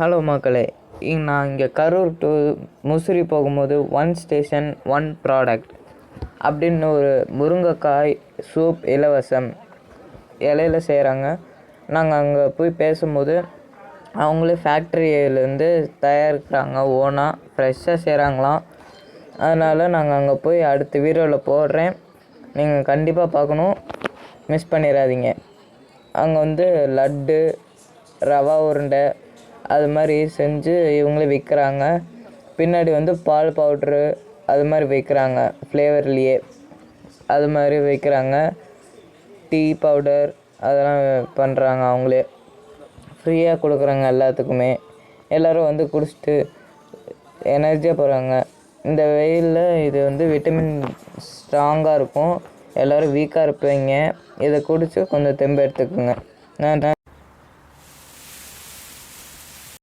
Hello மக்களே, நான் இங்கே கரூர் டு முசிறி போகும்போது ஒன் ஸ்டேஷன் ஒன் ப்ராடக்ட் அப்படின்னு ஒரு முருங்கைக்காய் சூப் இலவசம் இலையில செய்கிறாங்க. நாங்கள் அங்கே போய் பேசும்போது அவங்களே ஃபேக்ட்ரியிலேருந்து தயாரிக்கிறாங்க, ஓனாக ஃப்ரெஷ்ஷாக செய்கிறாங்களாம். அதனால் நாங்கள் அங்கே போய் அடுத்த வீடியோவில் போடுறேன், நீங்கள் கண்டிப்பாக பார்க்கணும், மிஸ் பண்ணிடாதீங்க. அங்கே லட்டு, ரவா உருண்டை அது மாதிரி செஞ்சு இவங்களே விற்கிறாங்க. பின்னாடி பால் பவுட்ரு அது மாதிரி விற்கிறாங்க, ஃப்ளேவர்லேயே அது மாதிரி விற்கிறாங்க. டீ பவுடர் அதெல்லாம் பண்ணுறாங்க, அவங்களே ஃப்ரீயாக கொடுக்குறாங்க எல்லாத்துக்குமே. எல்லோரும் குடிச்சிட்டு எனர்ஜியாக போகிறாங்க. இந்த வெயிலில் இது விட்டமின் ஸ்ட்ராங்காக இருக்கும். எல்லோரும் வீக்காக இருப்பீங்க, இதை குடித்து கொஞ்சம் தெம்பு எடுத்துக்கோங்க. நான்